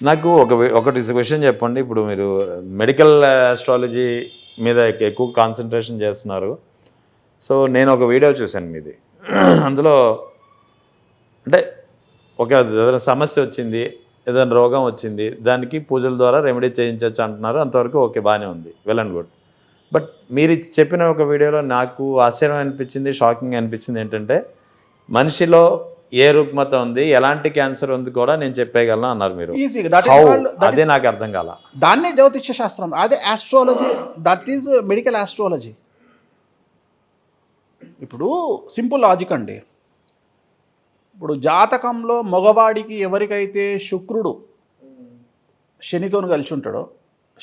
నాకు ఒకటి క్వశ్చన్ చెప్పండి. ఇప్పుడు మీరు మెడికల్ ఆస్ట్రాలజీ మీద ఎక్కువ కాన్సంట్రేషన్ చేస్తున్నారు. సో, నేను ఒక వీడియో చూశాను మీది. అందులో అంటే ఏదైనా సమస్య వచ్చింది, ఏదైనా రోగం వచ్చింది, దానికి పూజల ద్వారా రెమెడీ చేయించొచ్చు అంటున్నారు. అంతవరకు ఓకే, బాగానే ఉంది. Well and good. బట్ మీరు చెప్పిన ఒక వీడియోలో నాకు ఆశ్చర్యం అనిపించింది, షాకింగ్ అనిపించింది ఏంటంటే, మనిషిలో ఏ రుగ్మత ఉంది, ఎలాంటి క్యాన్సర్ ఉంది కూడా నేను చెప్పేయగలను అన్నారు మీరు. ఈజీగా అదే నాకు అర్థం కాల. దాన్నే జ్యోతిష్య శాస్త్రం, అదే astrology, that is medical astrology. ఇప్పుడు సింపుల్ లాజిక్ అండి. ఇప్పుడు జాతకంలో మగవాడికి ఎవరికైతే శుక్రుడు శనితో కలిసి ఉంటాడో,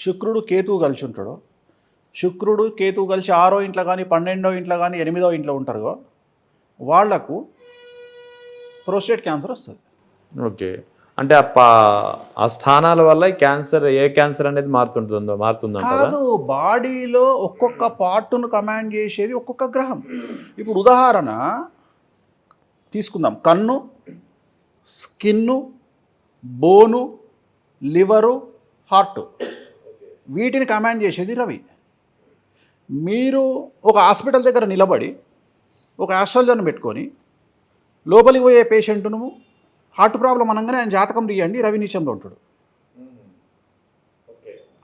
శుక్రుడు కేతువు కలిసి ఉంటాడో, శుక్రుడు కేతువు కలిసి 6వ ఇంట్లో కానీ 12వ ఇంట్లో కానీ 8వ ఇంట్లో ఉంటారో వాళ్లకు ప్రోస్టేట్ క్యాన్సర్ వస్తుంది. ఓకే. అంటే ఆ స్థానాల వల్ల ఏ క్యాన్సర్ అనేది మారుతుందంటారా? కాదు, బాడీలో ఒక్కొక్క పార్ట్ను కమాండ్ చేసేది ఒక్కొక్క గ్రహం. ఇప్పుడు ఉదాహరణ తీసుకుందాం. కన్ను, స్కిన్ను, బోను, లివరు, హార్ట్, వీటిని కమాండ్ చేసేది రవి. మీరు ఒక హాస్పిటల్ దగ్గర నిలబడి ఒక ఆస్ట్రాలజర్ని పెట్టుకొని లోపలికి పోయే పేషెంట్ను హార్ట్ ప్రాబ్లం అనగానే ఆయన జాతకం తీయండి, రవి నీచంలో ఉంటాడు.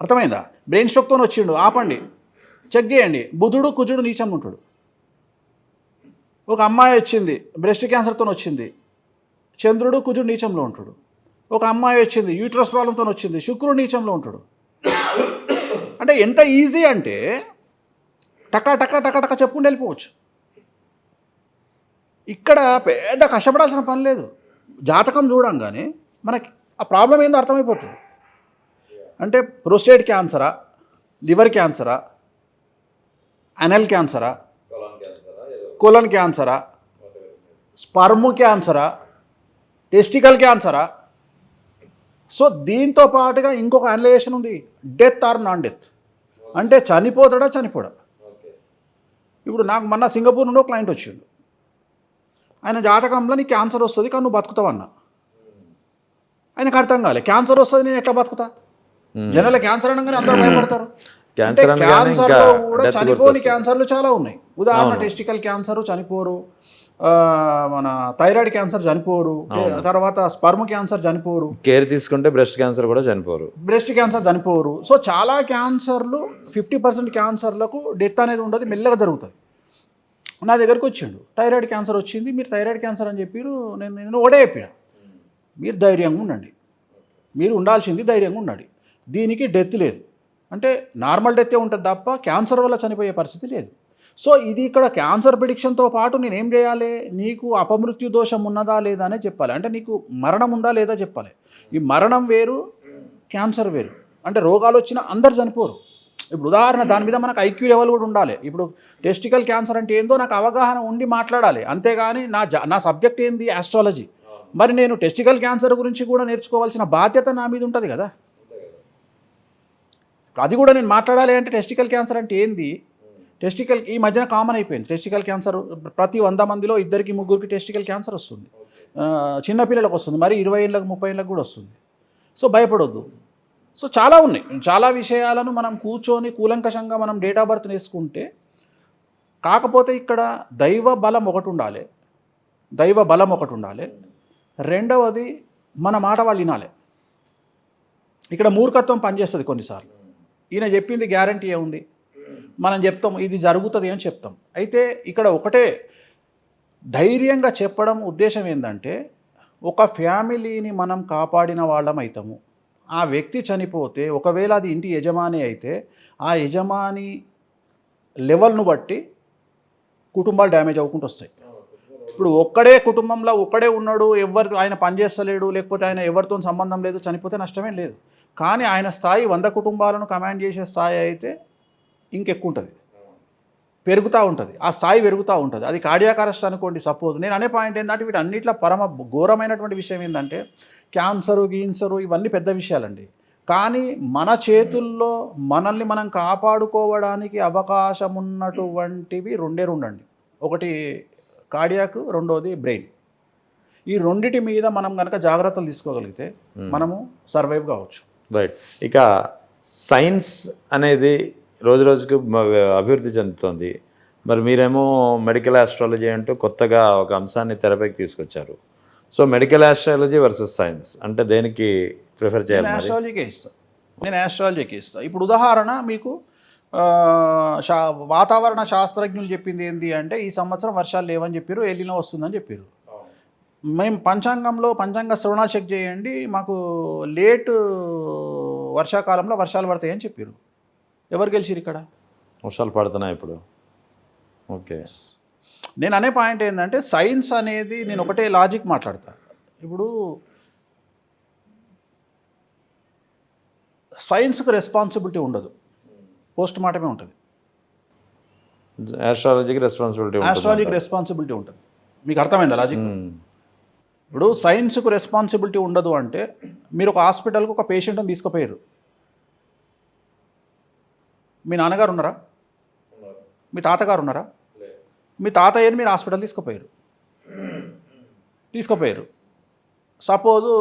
అర్థమైందా? బ్రెయిన్ స్ట్రోక్తో వచ్చిండు, ఆపండి, చెక్ చేయండి, బుధుడు కుజుడు నీచంలో ఉంటాడు. ఒక అమ్మాయి వచ్చింది, బ్రెస్ట్ క్యాన్సర్తో వచ్చింది, చంద్రుడు కుజుడు నీచంలో ఉంటాడు. ఒక అమ్మాయి వచ్చింది, యూట్రస్ ప్రాబ్లంతో వచ్చింది, శుక్రుడు నీచంలో ఉంటాడు. అంటే ఎంత ఈజీ అంటే టకా టకా టకా టకా చెప్పుకుంటూ వెళ్ళిపోవచ్చు. ఇక్కడ పెద్ద కష్టపడాల్సిన పని లేదు. జాతకం చూడంగానే మనకి ఆ ప్రాబ్లం ఏందో అర్థమైపోతుంది. అంటే ప్రోస్టేట్ క్యాన్సరా, లివర్ క్యాన్సరా, అనల్ క్యాన్సరా, కోలన్ క్యాన్సరా, స్పర్మ్ క్యాన్సరా, టెస్టికల్ క్యాన్సరా. సో దీంతో పాటుగా ఇంకొక అనలైజేషన్ ఉంది, డెత్ ఆర్ నాన్ డెత్. అంటే చనిపోతాడా చనిపోడా. ఇప్పుడు నాకు మొన్న సింగపూర్ నుండి ఒక క్లయింట్ వచ్చిండు. ఆయన జాతకంలో నీకు క్యాన్సర్ వస్తుంది కానీ నువ్వు బతుకుతావు అన్న. ఆయనకు అర్థం కాలే, క్యాన్సర్ వస్తుంది నేను ఎట్లా బతుకుతా. జనాల క్యాన్సర్ అనగానే అందరూ భయపడతారు. క్యాన్సర్లో కూడా చనిపోని క్యాన్సర్లు చాలా ఉన్నాయి. ఉదాహరణ టెస్టికల్ క్యాన్సర్ చనిపోరు, మన థైరాయిడ్ క్యాన్సర్ చనిపోరు, తర్వాత స్పర్మ్ క్యాన్సర్ చనిపోరు, కేర్ తీసుకుంటే బ్రెస్ట్ క్యాన్సర్ కూడా చనిపోరు, బ్రెస్ట్ క్యాన్సర్ చనిపోరు. సో చాలా క్యాన్సర్లు 50% క్యాన్సర్లకు డెత్ అనేది ఉండదు, మెల్లగా జరుగుతుంది. నా దగ్గరకు వచ్చిండు, థైరాయిడ్ క్యాన్సర్ వచ్చింది, మీరు థైరాయిడ్ క్యాన్సర్ అని చెప్పారు. నేను ఒకటే చెప్పిన, మీరు ధైర్యంగా ఉండండి, మీరు ఉండాల్సింది ధైర్యంగా ఉండండి. దీనికి డెత్ లేదు, అంటే నార్మల్ డెత్తే ఉంటుంది తప్ప క్యాన్సర్ వల్ల చనిపోయే పరిస్థితి లేదు. సో ఇది ఇక్కడ క్యాన్సర్ ప్రిడిక్షన్తో పాటు నేనేం చేయాలి, నీకు అపమృత్యు దోషం ఉన్నదా లేదా అనే చెప్పాలి. అంటే నీకు మరణం ఉందా లేదా చెప్పాలి. ఈ మరణం వేరు, క్యాన్సర్ వేరు. అంటే రోగాలు వచ్చినా అందరు చనిపోరు. ఇప్పుడు ఉదాహరణ దాని మీద మనకు ఐక్యూ లెవెల్ కూడా ఉండాలి. ఇప్పుడు టెస్టికల్ క్యాన్సర్ అంటే ఏందో నాకు అవగాహన ఉండి మాట్లాడాలి, అంతేగాని నా సబ్జెక్ట్ ఏంది ఆస్ట్రాలజీ. మరి నేను టెస్టికల్ క్యాన్సర్ గురించి కూడా నేర్చుకోవాల్సిన బాధ్యత నా మీద ఉంటుంది కదా. అది కూడా నేను మాట్లాడాలి. అంటే టెస్టికల్ క్యాన్సర్ అంటే ఏంది, ఈ మధ్యన కామన్ అయిపోయింది టెస్టికల్ క్యాన్సర్. ప్రతి 100 మందిలో 2కి 3కి టెస్టికల్ క్యాన్సర్ వస్తుంది. చిన్నపిల్లలకు వస్తుంది, మరి 20 ఏళ్ళకు 30 ఏళ్ళకు కూడా వస్తుంది. సో భయపడొద్దు. సో చాలా ఉన్నాయి, చాలా విషయాలను మనం కూర్చొని కూలంకషంగా మనం డేట్ ఆఫ్ బర్త్ వేసుకుంటే. కాకపోతే ఇక్కడ దైవ బలం ఒకటి ఉండాలి. రెండవది మన మాట వాళ్ళు వినాలి. ఇక్కడ మూర్ఖత్వం పనిచేస్తుంది కొన్నిసార్లు. ఈయన చెప్పింది గ్యారంటీ ఏముంది, మనం చెప్తాం ఇది జరుగుతుంది అని చెప్తాం. అయితే ఇక్కడ ఒకటే ధైర్యంగా చెప్పడం ఉద్దేశం ఏంటంటే, ఒక ఫ్యామిలీని మనం కాపాడిన వాళ్ళం అవుతాము. ఆ వ్యక్తి చనిపోతే, ఒకవేళ అది ఇంటి యజమాని అయితే, ఆ యజమాని లెవెల్ను బట్టి కుటుంబాలు డ్యామేజ్ అవ్వకుండా వస్తాయి. ఇప్పుడు ఒక్కడే కుటుంబంలో ఒక్కడే ఉన్నాడు, ఆయన పనిచేస్తలేడు, లేకపోతే ఆయన ఎవరితో సంబంధం లేదు, చనిపోతే నష్టమే లేదు. కానీ ఆయన స్థాయి 100 కుటుంబాలను కమాండ్ చేసే స్థాయి అయితే ఇంకెక్కువ ఉంటుంది, పెరుగుతూ ఉంటుంది, ఆ స్థాయి పెరుగుతూ ఉంటుంది. అది కార్డియాక్ అరెస్ట్ అనుకోండి సపోజ్. నేను అనే పాయింట్ ఏంటంటే, వీటి అన్నింటిలో పరమ ఘోరమైనటువంటి విషయం ఏంటంటే, క్యాన్సరు ఇవన్నీ పెద్ద విషయాలండి. కానీ మన చేతుల్లో మనల్ని మనం కాపాడుకోవడానికి అవకాశం ఉన్నటువంటివి రెండే అండి. ఒకటి కార్డియాక్, రెండోది బ్రెయిన్. ఈ రెండిటి మీద మనం కనుక జాగ్రత్తలు తీసుకోగలిగితే మనము సర్వైవ్ కావచ్చు. రైట్. ఇక సైన్స్ అనేది రోజు రోజుకు అభివృద్ధి చెందుతుంది. మరి మీరేమో మెడికల్ ఆస్ట్రాలజీ అంటూ కొత్తగా ఒక అంశాన్ని తెరపైకి తీసుకొచ్చారు. So medical astrology versus science అంటే దేనికి ప్రిఫర్ చేయాలి? నేను ఆస్ట్రాలజీకి ఇస్తాను. ఇప్పుడు ఉదాహరణ మీకు వాతావరణ శాస్త్రజ్ఞులు చెప్పింది ఏంటి అంటే ఈ సంవత్సరం వర్షాలు లేవని చెప్పారు, ఎల్లినో వస్తుందని చెప్పారు. మేము పంచాంగ శ్రవణాలు చెక్ చేయండి, మాకు లేట్ వర్షాకాలంలో వర్షాలు పడతాయని చెప్పారు. ఎవరు గెలిచిరు ఇక్కడ? వర్షాలు పడుతున్నాయి ఇప్పుడు. ఓకే. నేను అనే పాయింట్ ఏంటంటే సైన్స్ అనేది నేను ఒకటే లాజిక్ మాట్లాడతా. ఇప్పుడు సైన్స్కి రెస్పాన్సిబిలిటీ ఉండదు, పోస్ట్ మార్టమే ఉంటుంది. ఆస్ట్రాలజీకి రెస్పాన్సిబిలిటీ ఉంటుంది. మీకు అర్థమైందా లాజిక్? ఇప్పుడు సైన్స్కు రెస్పాన్సిబిలిటీ ఉండదు అంటే మీరు ఒక హాస్పిటల్కి ఒక పేషెంట్ని తీసుకుపోయారు. మీ నాన్నగారు ఉన్నారా? మీ తాతగారు ఉన్నారా? మీ తాతయ్యని మీరు హాస్పిటల్ తీసుకుపోయారు. సపోజు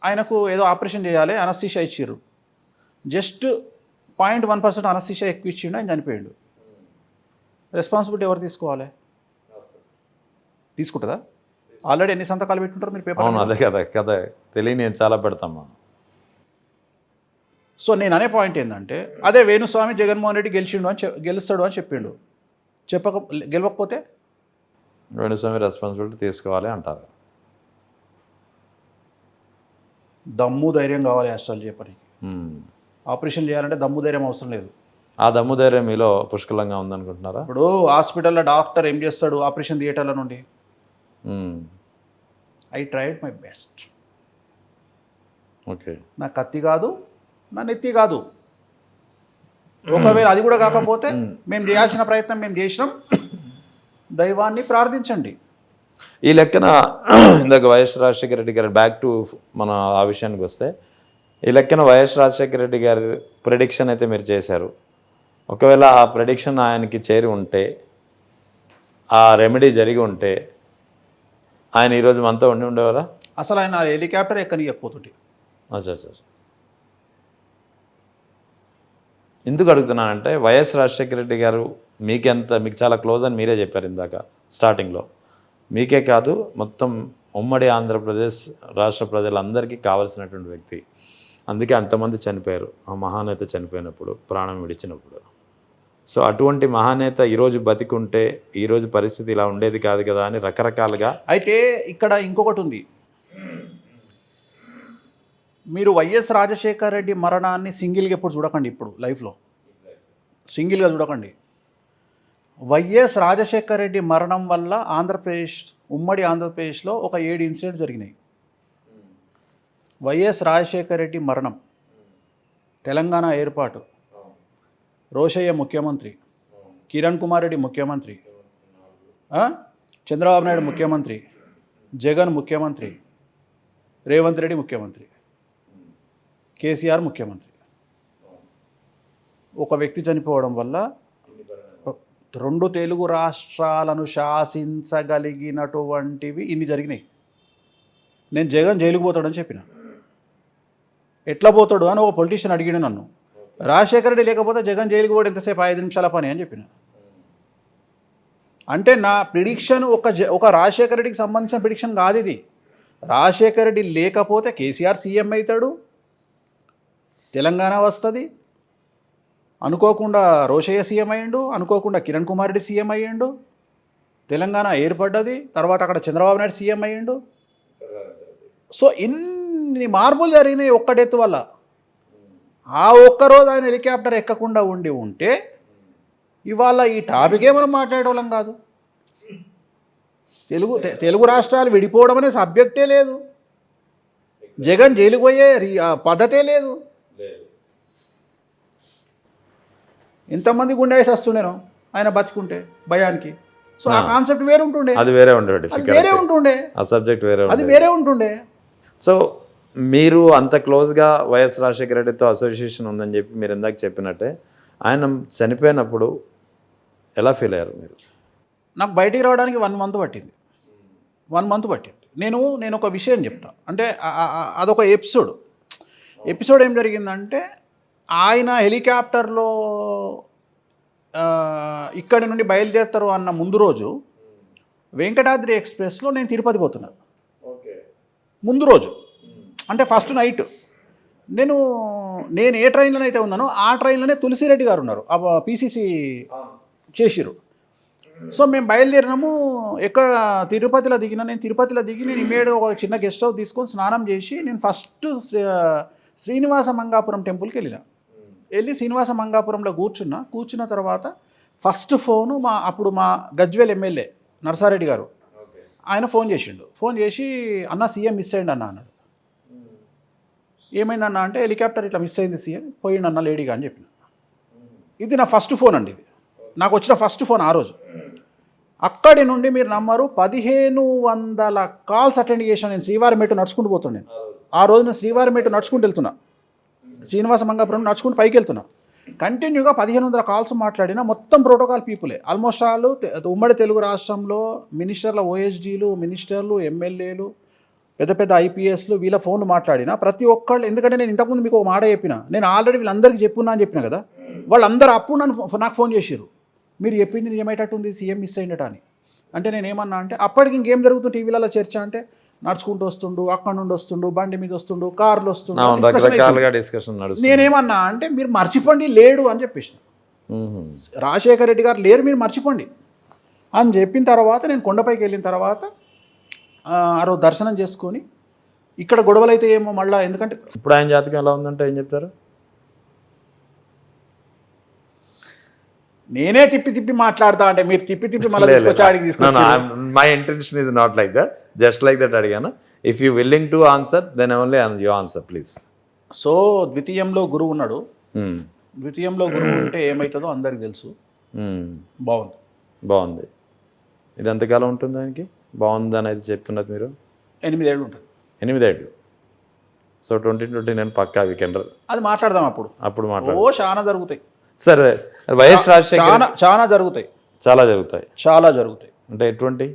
ఆయనకు ఏదో ఆపరేషన్ చేయాలి, అనస్థీషియా ఇచ్చిర్రు. జస్ట్ 0.1% అనస్థీషియా ఎక్కువ ఇచ్చిండు, ఆయన చనిపోయాడు. రెస్పాన్సిబిలిటీ ఎవరు తీసుకోవాలి? తీసుకుంటుందా? ఆల్రెడీ ఎన్ని సంతకాలు పెట్టుకుంటారు మీరు పేపర్? అవును, అదే కదా తెలియని నేను చాలా పెడతామా. సో నేను అనే పాయింట్ ఏంటంటే అదే వేణుస్వామి జగన్మోహన్ రెడ్డి గెలుస్తాడు అని చెప్పిండు. గెలవకపోతే వేణుస్వామి రెస్పాన్సిబిలిటీ తీసుకోవాలి అంటారు. దమ్ము ధైర్యం కావాలి ఆస్ట్రాలజీ చెప్పడానికి. ఆపరేషన్ చేయాలంటే దమ్ము ధైర్యం అవసరం లేదు. ఆ దమ్ము ధైర్యం మీలో పుష్కలంగా ఉందనుకుంటున్నారా? ఇప్పుడు హాస్పిటల్లో డాక్టర్ ఏం చేస్తాడు? ఆపరేషన్ థియేటర్ల నుండి I tried my best. Okay. నా కత్తి కాదు, నా నెత్తి కాదు. ఒకవేళ అది కూడా కాకపోతే మేము చేయాల్సిన ప్రయత్నం మేము చేసినాం, దైవాన్ని ప్రార్థించండి. ఈ లెక్కన ఇందాక వైఎస్ రాజశేఖర రెడ్డి గారు బ్యాక్ టు మన ఆ విషయానికి వస్తే, ఈ లెక్కన వైఎస్ రాజశేఖర రెడ్డి గారు ప్రెడిక్షన్ అయితే మీరు చేశారు. ఒకవేళ ఆ ప్రెడిక్షన్ ఆయనకి చేరి ఉంటే, ఆ రెమెడీ జరిగి ఉంటే ఆయన ఈరోజు మనతో ఉండేవారా? అసలు ఆయన హెలికాప్టర్ ఎక్కనియకపోతుంటే. అచ్చా. ఎందుకు అడుగుతున్నానంటే వైఎస్ రాజశేఖర రెడ్డి గారు మీకు చాలా క్లోజ్ అని మీరే చెప్పారు ఇందాక స్టార్టింగ్లో. మీకే కాదు మొత్తం ఉమ్మడి ఆంధ్రప్రదేశ్ రాష్ట్ర ప్రజలందరికీ కావాల్సినటువంటి వ్యక్తి. అందుకే అంతమంది చనిపోయారు ఆ మహానేత చనిపోయినప్పుడు, ప్రాణం విడిచినప్పుడు. సో అటువంటి మహానేత ఈరోజు బతికుంటే ఈరోజు పరిస్థితి ఇలా ఉండేది కాదు కదా అని రకరకాలుగా. అయితే ఇక్కడ ఇంకొకటి ఉంది. మీరు వైఎస్ రాజశేఖర రెడ్డి మరణాన్ని సింగిల్గా ఎప్పుడు చూడకండి. ఇప్పుడు లైఫ్లో సింగిల్గా చూడకండి. వైఎస్ రాజశేఖర రెడ్డి మరణం వల్ల ఉమ్మడి ఆంధ్రప్రదేశ్లో ఒక 7 ఇన్సిడెంట్ జరిగినాయి. వైఎస్ రాజశేఖర రెడ్డి మరణం, తెలంగాణ ఏర్పాటు, రోషయ్య ముఖ్యమంత్రి, కిరణ్ కుమార్ రెడ్డి ముఖ్యమంత్రి, చంద్రబాబు నాయుడు ముఖ్యమంత్రి, జగన్ ముఖ్యమంత్రి, రేవంత్ రెడ్డి ముఖ్యమంత్రి, కేసీఆర్ ముఖ్యమంత్రి. ఒక వ్యక్తి చనిపోవడం వల్ల 2 తెలుగు రాష్ట్రాలను శాసించగలిగినటువంటివి ఇన్ని జరిగినాయి. నేను జగన్ జైలుకు పోతాడని చెప్పిన. ఎట్లా పోతాడు అని ఒక పొలిటీషియన్ అడిగాడు నన్ను. రాజశేఖర రెడ్డి లేకపోతే జగన్ జైలుకు పోవడం ఎంతసేపు, 5 నిమిషాల పని అని చెప్పిన. అంటే నా ప్రిడిక్షన్ ఒక రాజశేఖర రెడ్డికి సంబంధించిన ప్రిడిక్షన్ కాదు ఇది. రాజశేఖర రెడ్డి లేకపోతే కేసీఆర్ సీఎం అవుతాడు, తెలంగాణ వస్తుంది, అనుకోకుండా రోషయ్య సీఎం అయ్యిండు, అనుకోకుండా కిరణ్ కుమార్ రెడ్డి సీఎం అయ్యిండు, తెలంగాణ ఏర్పడ్డది, తర్వాత అక్కడ చంద్రబాబు నాయుడు సీఎం అయ్యిండు. సో ఇన్ని మార్పులు జరిగినాయి ఒక్క డెత్ వల్ల. ఆ ఒక్కరోజు ఆయన హెలికాప్టర్ ఎక్కకుండా ఉంటే ఇవాళ ఈ టాపికే మనం మాట్లాడేవాళ్ళం కాదు. తెలుగు రాష్ట్రాలు విడిపోవడం అనే సబ్జెక్టే లేదు. జగన్ జైలుకు పోయే పద్ధతే లేదు. ఎంతమంది గుండె వేసి వస్తుండేనో ఆయన బతికుంటే భయానికి. సో ఆ కాన్సెప్ట్ వేరే ఉంటుండే, అది వేరే ఉంటుండే, ఆ సబ్జెక్ట్ వేరే ఉంటుండే. సో మీరు అంత క్లోజ్గా వైఎస్ రాజశేఖర రెడ్డితో అసోసియేషన్ ఉందని చెప్పి మీరు ఇందాక చెప్పినట్టే, ఆయన చనిపోయినప్పుడు ఎలా ఫీల్ అయ్యారు మీరు? నాకు బయటికి రావడానికి 1 మంత్ పట్టింది. 1 మంత్ పట్టింది. నేను ఒక విషయం చెప్తా, అంటే అదొక ఎపిసోడ్ ఏం జరిగిందంటే, ఆయన హెలికాప్టర్లో ఇక్కడి నుండి బయలుదేరుతారు అన్న ముందు రోజు వెంకటాద్రి ఎక్స్ప్రెస్లో నేను తిరుపతి పోతున్నా. ముందు రోజు అంటే ఫస్ట్ నైట్ నేను ఏ ట్రైన్లో అయితే ఉన్నానో ఆ ట్రైన్లోనే తులసిరెడ్డి గారు ఉన్నారు, పీసీసీ చేసిరు. సో మేము బయలుదేరినాము. తిరుపతిలో దిగిన. నేను తిరుపతిలో దిగి నేను ఇమీడియట్గా ఒక చిన్న గెస్ట్ హౌస్ తీసుకొని స్నానం చేసి నేను ఫస్ట్ శ్రీనివాస మంగాపురం టెంపుల్కి వెళ్ళి శ్రీనివాస మంగాపురంలో కూర్చున్న తర్వాత ఫస్ట్ ఫోను అప్పుడు మా గజ్వేల్ ఎమ్మెల్యే నర్సారెడ్డి గారు ఆయన ఫోన్ చేసి అన్న సీఎం మిస్ అయ్యిండు అన్నాడు. ఏమైందన్న అంటే హెలికాప్టర్ ఇట్లా మిస్ అయింది సీఎం, పోయిండన్న లేడీగా అని చెప్పిన. ఇది నా ఫస్ట్ ఫోన్ అండి, ఇది నాకు వచ్చిన ఫస్ట్ ఫోన్ ఆ రోజు. అక్కడి నుండి మీరు నమ్మరు 1500 కాల్స్ అటెండ్ చేశాను నేను. శ్రీవారి మెట్టు నడుచుకుంటూ పోతున్నాను. ఆ రోజు నేను శ్రీవారి మెట్టు నడుచుకుంటూ వెళ్తున్నా, శ్రీనివాస మంగాపురం నడుచుకుంటూ పైకి వెళ్తున్నా. కంటిన్యూగా 1500 కాల్స్ మాట్లాడిన మొత్తం ప్రోటోకాల్ పీపులే. ఆల్మోస్ట్ ఆల్ ఉమ్మడి తెలుగు రాష్ట్రంలో మినిస్టర్ల ఓఎస్డీలు, మినిస్టర్లు, ఎమ్మెల్యేలు, పెద్ద పెద్ద ఐపీఎస్లు వీళ్ళ ఫోన్లు మాట్లాడిన ప్రతి ఒక్కళ్ళు. ఎందుకంటే నేను ఇంతకుముందు మీకు ఒక మాట చెప్పిన, నేను ఆల్రెడీ వీళ్ళందరికీ చెప్పున్నా అని చెప్పిన కదా. వాళ్ళందరూ అప్పుడు నాకు ఫోన్ చేసిర్రు, మీరు చెప్పింది నిజమేటట్టుంది, సీఎం మిస్ అయ్యిందట అని. అంటే నేను ఏమన్నా అంటే అప్పటికి ఇంకేం జరుగుతుంది టీవీలలో చర్చ అంటే, నడుచుకుంటూ వస్తుండు, అక్కడ నుండి వస్తుండు, బండి మీద వస్తుండు, కార్లు వస్తుండు, డిస్కషన్. నేనేమన్నా అంటే మీరు మర్చిపోండి లేడు అని చెప్పేసిన. రాజశేఖర రెడ్డి గారు లేరు, మీరు మర్చిపోండి అని చెప్పిన తర్వాత నేను కొండపైకి వెళ్ళిన తర్వాత ఆ రోజు దర్శనం చేసుకొని ఇక్కడ గొడవలు అయితే ఏమో మళ్ళీ. ఎందుకంటే ఇప్పుడు ఆయన జాతకం ఎలా ఉందంటే ఏం చెప్తారు? నేనే తిప్పి మాట్లాడతా అంటే మీరు తిప్పి మళ్ళీ తీసుకొచ్చి my intention is not like that, just like that అడిగాను. If you willing to answer then only you answer please. So ద్వితీయంలో గురువు ఉన్నాడు. ద్వితీయంలో గురువు ఉంటే ఏమవుతుందో అందరికి తెలుసు. బాగుంది. ఇది ఎంతకాలం ఉంటుంది దానికి? బాగుంది అనేది చెప్తున్నది మీరు. 8 ఏళ్ళు ఉంటుంది. 8 ఏళ్ళు. సో 2029 పక్కా వీకెండ్ అది మాట్లాడదాం. అప్పుడు చాలా జరుగుతాయి. సరే, వైఎస్ రాజశేఖర్ చాలా జరుగుతాయి. చాలా జరుగుతాయి అంటే ఎటువంటి?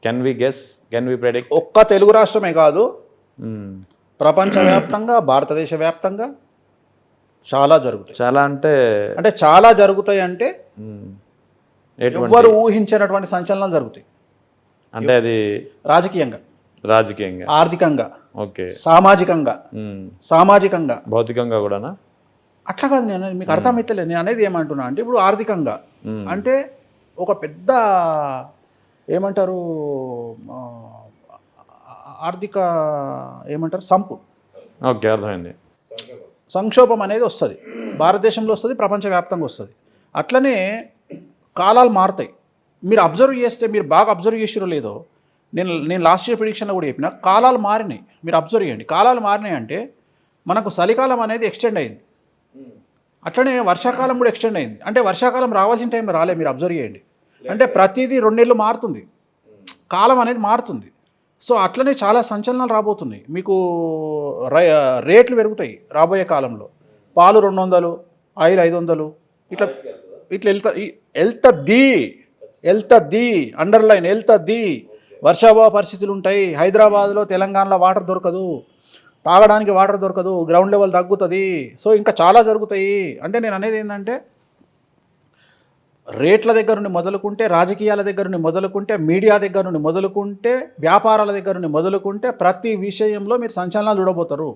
Can we guess, can we predict? ఒక్క తెలుగు రాష్ట్రమే కాదు, ప్రపంచవ్యాప్తంగా, భారతదేశ వ్యాప్తంగా చాలా జరుగుతాయి. అంటే చాలా జరుగుతాయి అంటే ఎవ్వరు ఊహించినటువంటి సంచలనాలు జరుగుతాయి. అంటే అది రాజకీయంగా, ఆర్థికంగా, ఓకే, సామాజికంగా, భౌతికంగా కూడానా? అట్లా కాదు నేను అనేది, మీకు అర్థమైతలేదు నేను అనేది. ఏమంటున్నా అంటే ఇప్పుడు ఆర్థికంగా అంటే ఒక పెద్ద ఏమంటారు ఆర్థిక ఏమంటారు సంపు, ఓకే, అర్థమైంది. సంక్షోభం అనేది వస్తుంది, భారతదేశంలో వస్తుంది, ప్రపంచవ్యాప్తంగా వస్తుంది. అట్లనే కాలాలు మారుతాయి. మీరు అబ్జర్వ్ చేస్తే, మీరు బాగా అబ్జర్వ్ చేసిరో లేదో, నేను లాస్ట్ ఇయర్ ప్రిడిక్షన్లో కూడా చెప్పిన, కాలాలు మారినాయి. మీరు అబ్జర్వ్ చేయండి, కాలాలు మారినాయి అంటే మనకు చలికాలం అనేది ఎక్స్టెండ్ అయింది, అట్లనే వర్షాకాలం కూడా ఎక్స్టెండ్ అయింది. అంటే వర్షాకాలం రావాల్సిన టైంలో రాలే. మీరు అబ్జర్వ్ చేయండి, అంటే ప్రతిదీ 2 నెలలు మారుతుంది, కాలం అనేది మారుతుంది. సో అట్లనే చాలా సంచలనాలు రాబోతున్నాయి. మీకు రేట్లు పెరుగుతాయి రాబోయే కాలంలో. పాలు 200, ఆయిల్ 500, ఇట్లా వెళ్తుంది. అండర్లైన్ వెళ్తుంది. వర్షాభావ పరిస్థితులు ఉంటాయి. హైదరాబాద్లో, తెలంగాణలో వాటర్ దొరకదు, తాగడానికి వాటర్ దొరకదు, గ్రౌండ్ లెవెల్ తగ్గుతుంది. సో ఇంకా చాలా జరుగుతాయి. అంటే నేను అనేది ఏంటంటే, రేట్ల దగ్గర నుండి మొదలుకుంటే, రాజకీయాల దగ్గర నుండి మొదలుకుంటే, మీడియా దగ్గర నుండి మొదలుకుంటే, వ్యాపారాల దగ్గర నుండి మొదలుకుంటే ప్రతి విషయంలో మీరు సంచలనాలు చూడబోతారు.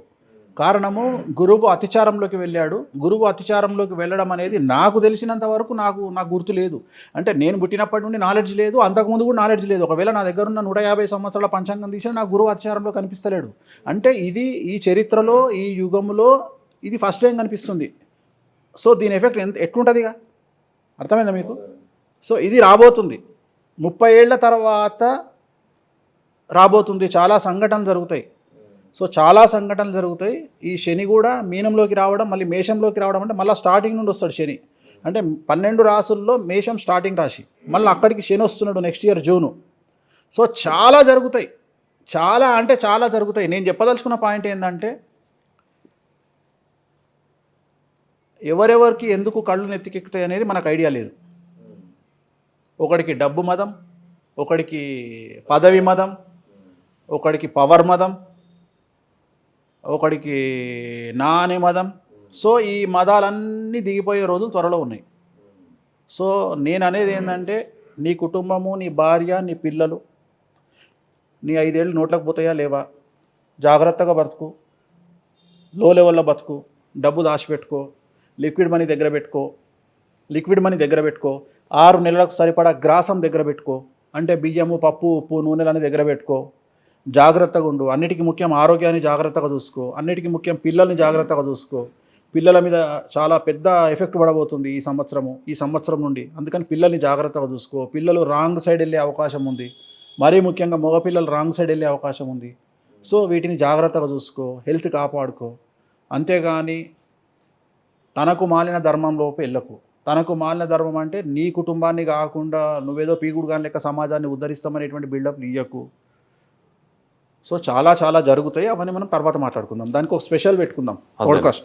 కారణము, గురువు అతిచారంలోకి వెళ్ళాడు. గురువు అతిచారంలోకి వెళ్ళడం అనేది నాకు తెలిసినంత వరకు నాకు గుర్తు లేదు. అంటే నేను పుట్టినప్పటి నుండి నాలెడ్జ్ లేదు, అంతకుముందు కూడా నాలెడ్జ్ లేదు. ఒకవేళ నా దగ్గర ఉన్న 150 సంవత్సరాల పంచాంగం తీసినా నాకు గురువు అతిచారంలో కనిపిస్తలేడు. అంటే ఇది ఈ చరిత్రలో, ఈ యుగంలో ఇది ఫస్ట్ టైం కనిపిస్తుంది. సో దీని ఎఫెక్ట్ ఎట్లుంటుందిగా, అర్థమైందా మీకు? సో ఇది రాబోతుంది, 30 ఏళ్ల తర్వాత రాబోతుంది. చాలా సంఘటనలు జరుగుతాయి. సో చాలా సంఘటనలు జరుగుతాయి. ఈ శని కూడా మీనంలోకి రావడం, మళ్ళీ మేషంలోకి రావడం, అంటే మళ్ళీ స్టార్టింగ్ నుండి వస్తాడు శని. అంటే 12 రాసుల్లో మేషం స్టార్టింగ్ రాశి, మళ్ళీ అక్కడికి శని వస్తున్నాడు నెక్స్ట్ ఇయర్ జూను. సో చాలా జరుగుతాయి, చాలా అంటే చాలా జరుగుతాయి. నేను చెప్పదలుచుకున్న పాయింట్ ఏంటంటే, ఎవరెవరికి ఎందుకు కళ్ళు నెత్తికెక్కుతాయి అనేది మనకు ఐడియా లేదు. ఒకడికి డబ్బు మదం, ఒకడికి పదవి మదం, ఒకడికి పవర్ మదం, ఒకడికి నా అనే మదం. సో ఈ మదాలన్నీ దిగిపోయే రోజులు త్వరలో ఉన్నాయి. సో నేను అనేది ఏంటంటే, నీ కుటుంబము, నీ భార్య, నీ పిల్లలు, నీ 5 ఏళ్ళు నోట్లకు పోతాయా లేవా, జాగ్రత్తగా బతుకు, లో లెవెల్లో బతుకు, డబ్బు దాచిపెట్టుకో, లిక్విడ్ మనీ దగ్గర పెట్టుకో. 6 నెలలకు సరిపడా గ్రాసం దగ్గర పెట్టుకో, అంటే బియ్యము, పప్పు, ఉప్పు, నూనెలని దగ్గర పెట్టుకో. జాగ్రత్తగా ఉండు. అన్నిటికీ ముఖ్యం ఆరోగ్యాన్ని జాగ్రత్తగా చూసుకో. అన్నిటికీ ముఖ్యం పిల్లల్ని జాగ్రత్తగా చూసుకో. పిల్లల మీద చాలా పెద్ద ఎఫెక్ట్ పడబోతుంది ఈ సంవత్సరం నుండి. అందుకని పిల్లల్ని జాగ్రత్తగా చూసుకో. పిల్లలు రాంగ్ సైడ్ వెళ్ళే అవకాశం ఉంది. మరీ ముఖ్యంగా మగపిల్లలు రాంగ్ సైడ్ వెళ్ళే అవకాశం ఉంది. సో వీటిని జాగ్రత్తగా చూసుకో, హెల్త్ కాపాడుకో. అంతేగాని తనకు మాలిన ధర్మంలోపు వెళ్ళకు. తనకు మాలిన ధర్మం అంటే నీ కుటుంబాన్ని కాకుండా నువ్వేదో పీకుడు గాని లెక్క సమాజాన్ని ఉద్ధరిస్తామనేటువంటి బిల్డప్లు ఇయ్యకు. సో చాలా చాలా జరుగుతాయి. అవన్నీ మనం తర్వాత మాట్లాడుకుందాం. దానికి ఒక స్పెషల్ పెట్టుకుందాం, పాడ్కాస్ట్.